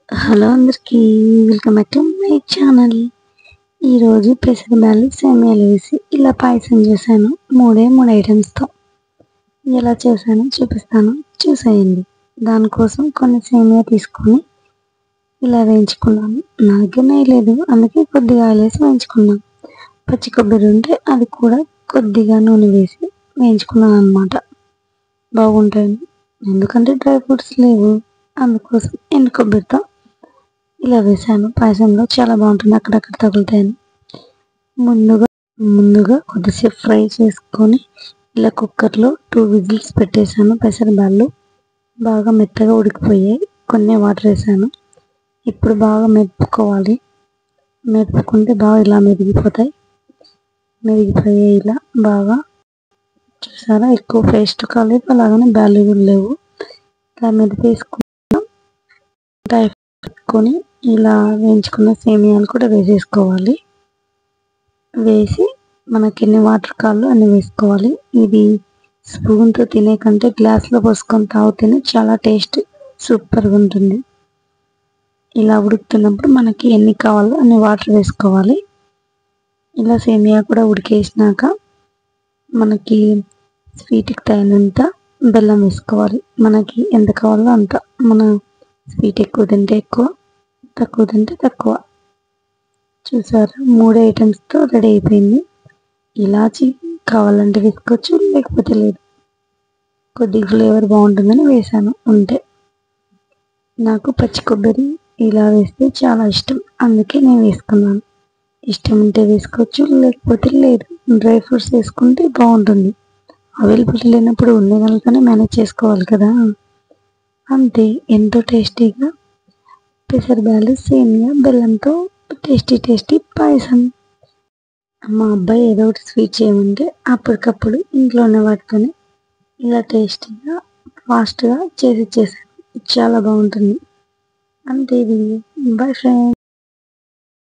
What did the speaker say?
Hello అందరికీ, welcome back to my channel. ఈరోజు పెసరబ్యాలు సేమియాలు వేసి ఇలా పాయసం చేశాను. మూడు ఐటమ్స్తో ఎలా చేశానో చూపిస్తాను, చూసేయండి. దానికోసం కొన్ని సేమియా తీసుకొని ఇలా వేయించుకున్నాను. నా దగ్గర నెయ్యి లేదు, అందుకే కొద్దిగా ఆయిల్ వేసి వేయించుకున్నాను. పచ్చి కొబ్బరి ఉంటే అది కూడా కొద్దిగా నూనె వేసి వేయించుకున్నాను అన్నమాట. బాగుంటాయి, ఎందుకంటే డ్రై ఫ్రూట్స్ లేవు, అందుకోసం ఎండు కొబ్బరితో ఇలా వేసాను. పాయసంలో చాలా బాగుంటుంది, అక్కడక్కడ తగులుతాయని. ముందుగా కొద్దిసేపు ఫ్రై చేసుకొని ఇలా కుక్కర్లో 2 విజిల్స్ పెట్టేశాను. పెసరబ్యాళ్ళు బాగా మెత్తగా ఉడికిపోయాయి. కొన్ని వాటర్ వేసాను. ఇప్పుడు బాగా మెదుపుకోవాలి. మెదుపుకుంటే బాగా ఇలా మెదిగిపోయాయి. ఇలా బాగా చూసారా, ఎక్కువ పేస్ట్ కాలేదు, అలాగనే బ్యాళ్ళు కూడా లేవు. ఇలా మెదిపేసుకుంటాం. పెట్టుకొని ఇలా వేయించుకున్న సేమియాలు కూడా వేసేసుకోవాలి. వేసి మనకి ఎన్ని వాటర్ కావాలో అన్ని వేసుకోవాలి. ఇది స్పూన్తో తినే కంటే గ్లాస్లో పోసుకొని తాగితేనే చాలా టేస్ట్ సూపర్గా ఉంటుంది. ఇలా ఉడుకుతున్నప్పుడు మనకి ఎన్ని కావాలో అన్ని వాటర్ వేసుకోవాలి. ఇలా సేమియా కూడా ఉడికేసినాక మనకి స్వీట్కి తగినంత బెల్లం వేసుకోవాలి. మనకి ఎంత కావాలో అంత. మన స్వీట్ ఎక్కువ తింటే ఎక్కువ, తక్కువ తింటే తక్కువ. చూసారు, 3 ఐటమ్స్తో రెడీ అయిపోయింది. ఇలాచి కావాలంటే వేసుకోవచ్చు, లేకపోతే లేదు. కొద్దిగా ఫ్లేవర్ బాగుంటుందని వేసాను. ఉంటే నాకు పచ్చి కొబ్బరి ఇలా వేస్తే చాలా ఇష్టం, అందుకే నేను వేసుకున్నాను. ఇష్టం ఉంటే వేసుకోవచ్చు, లేకపోతే లేదు. డ్రై ఫ్రూట్స్ వేసుకుంటే బాగుంటుంది. అవైలబుల్ లేనప్పుడు ఉండగలతోనే మేనేజ్ చేసుకోవాలి కదా. అంతే, ఎంతో టేస్టీగా పెసరబ్యాలు సేమియా బెల్లంతో టేస్టీ పాయసం. మా అబ్బాయి ఏదో ఒకటి స్వీట్ చేయమంటే అప్పటికప్పుడు ఇంట్లో ఉన్న వాటితోనే ఇలా టేస్టీగా ఫాస్ట్గా చేసాను. చాలా బాగుంటుంది. అంతే. Bye friends.